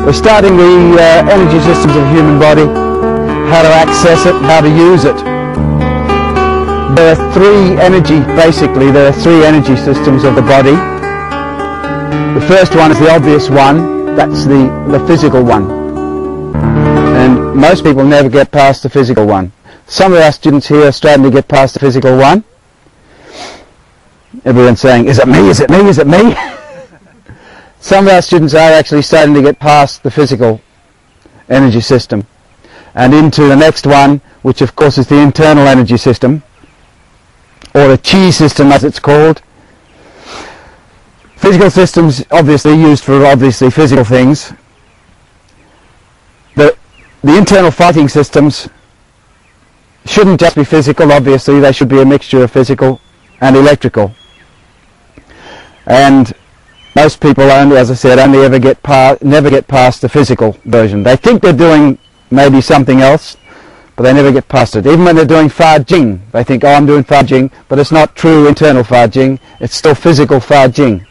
We're starting the energy systems of the human body, how to access it, how to use it. There are three energy systems of the body. The first one is the obvious one, that's the physical one. And most people never get past the physical one. Some of our students here are starting to get past the physical one. Everyone's saying, is it me, is it me, is it me? Some of our students are actually starting to get past the physical energy system and into the next one, which of course is the internal energy system, or the qi system as it's called. Physical systems obviously used for obviously physical things. The internal fighting systems shouldn't just be physical, obviously they should be a mixture of physical and electrical. And most people only, as I said, never get past the physical version. They think they're doing maybe something else, but they never get past it. Even when they're doing Fa Jing, they think, oh, I'm doing Fa Jing, but it's not true internal Fa Jing, it's still physical Fa Jing.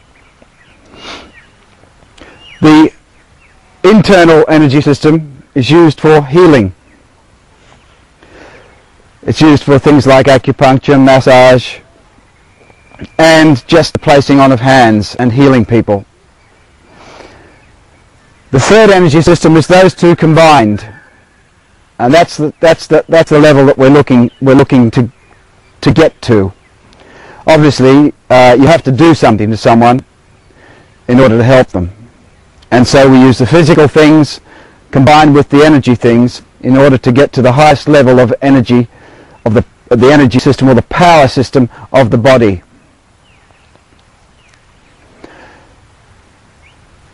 The internal energy system is used for healing. It's used for things like acupuncture, massage, and just the placing on of hands and healing people. The third energy system is those two combined, and that's the level that we're looking to get to. Obviously, you have to do something to someone in order to help them, and so we use the physical things combined with the energy things in order to get to the highest level of energy of the energy system, or the power system of the body.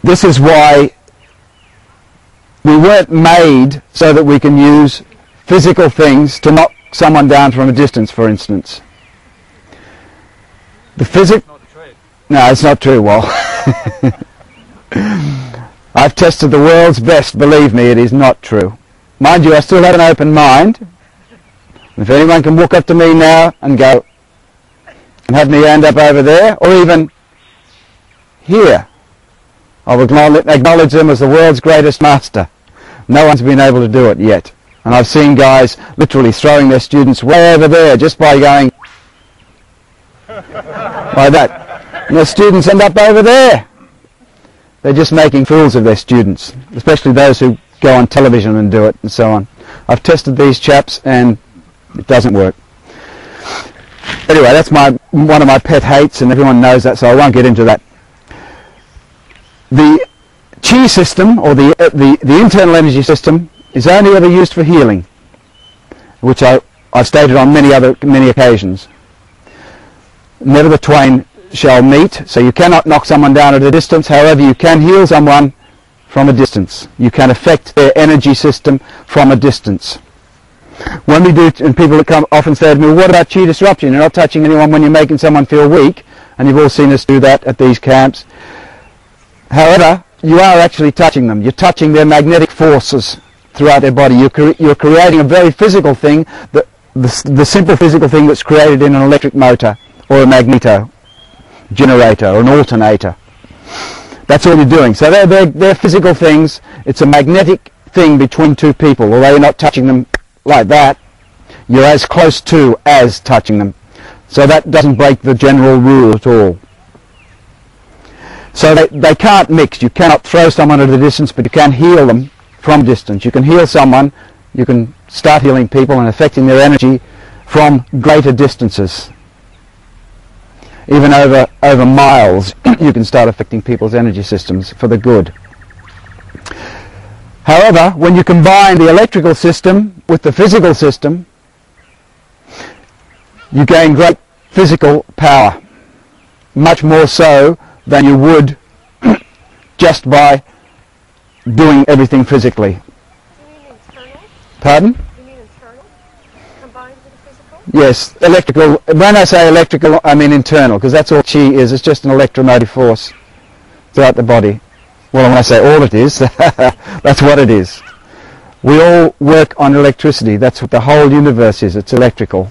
This is why we weren't made so that we can use physical things to knock someone down from a distance, for instance. No, it's not true. Well, I've tested the world's best, believe me, it is not true. Mind you, I still have an open mind. If anyone can walk up to me now and go and have me hand up over there, or even here, I will acknowledge them as the world's greatest master. No one's been able to do it yet. And I've seen guys literally throwing their students way over there just by going like that. And their students end up over there. They're just making fools of their students, especially those who go on television and do it and so on. I've tested these chaps and it doesn't work. Anyway, that's one of my pet hates, and everyone knows that, so I won't get into that. The qi system, or the internal energy system, is only ever used for healing, which I've stated on many occasions. Never the twain shall meet, so you cannot knock someone down at a distance. However, you can heal someone from a distance. You can affect their energy system from a distance. When we do, and people often say to me, well, what about qi disruption? You're not touching anyone when you're making someone feel weak, and you've all seen us do that at these camps. However, you are actually touching them. You're touching their magnetic forces throughout their body. You're creating a very physical thing, the simple physical thing that's created in an electric motor, or a magneto generator, or an alternator. That's all you're doing. So they're physical things. It's a magnetic thing between two people. Although you're not touching them like that, you're as close to as touching them. So that doesn't break the general rule at all. So they can't mix. You cannot throw someone at a distance, but you can heal them from distance. You can heal someone, you can start healing people and affecting their energy from greater distances. Even over miles, you can start affecting people's energy systems for the good. However, when you combine the electrical system with the physical system, you gain great physical power, much more so than you would just by doing everything physically. You mean internal? Pardon? You mean internal? Combined with the physical? Yes, electrical. When I say electrical, I mean internal, because that's all qi is. It's just an electromotive force throughout the body. Well, when I say all it is, that's what it is. We all work on electricity. That's what the whole universe is. It's electrical.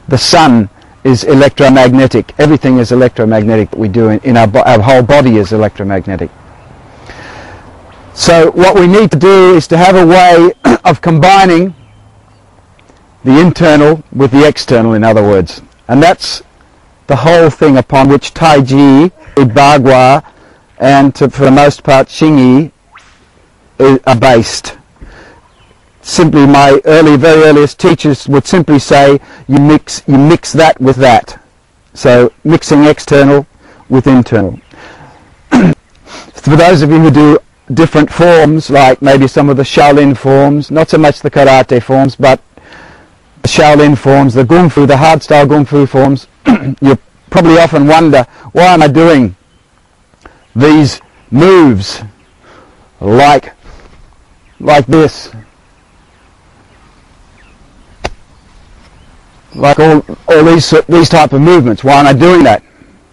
The sun is electromagnetic. Everything is electromagnetic that we do in our whole body is electromagnetic. So what we need to do is to have a way of combining the internal with the external, in other words. And that's the whole thing upon which Tai Chi, Bagua, and for the most part Xingyi are based. Simply my very earliest teachers would simply say you mix that with that. So mixing external with internal. For those of you who do different forms, like maybe some of the Shaolin forms, not so much the karate forms, but the Shaolin forms, the Kung Fu, the hardstyle Kung Fu forms, you probably often wonder, why am I doing these moves like this? Like all these type of movements. Why am I doing that?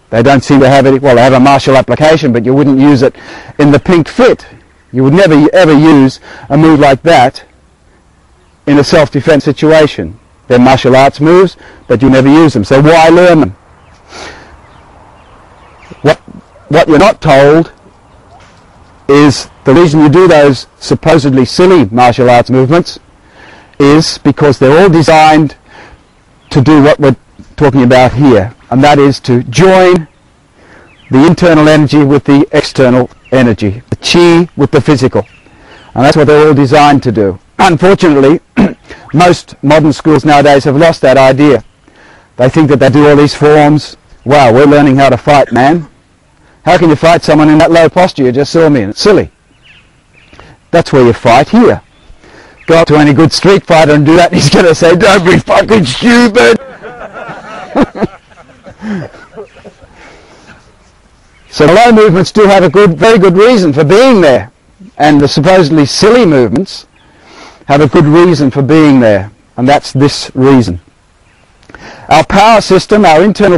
They don't seem to have it. Well, they have a martial application, but you wouldn't use it in the pink fit. You would never ever use a move like that in a self-defense situation. They're martial arts moves, but you never use them. So why learn them? What you're not told is the reason you do those supposedly silly martial arts movements is because they're all designed to do what we're talking about here, and that is to join the internal energy with the external energy, the chi with the physical, and that's what they're all designed to do. Unfortunately, most modern schools nowadays have lost that idea. They think that they do all these forms. Wow, we're learning how to fight, man. How can you fight someone in that low posture you just saw me in? It's silly. That's where you fight here. Go up to any good street fighter and do that, and he's going to say, don't be fucking stupid. So the low movements do have a very good reason for being there, and the supposedly silly movements have a good reason for being there, and that's this reason. Our power system, our internal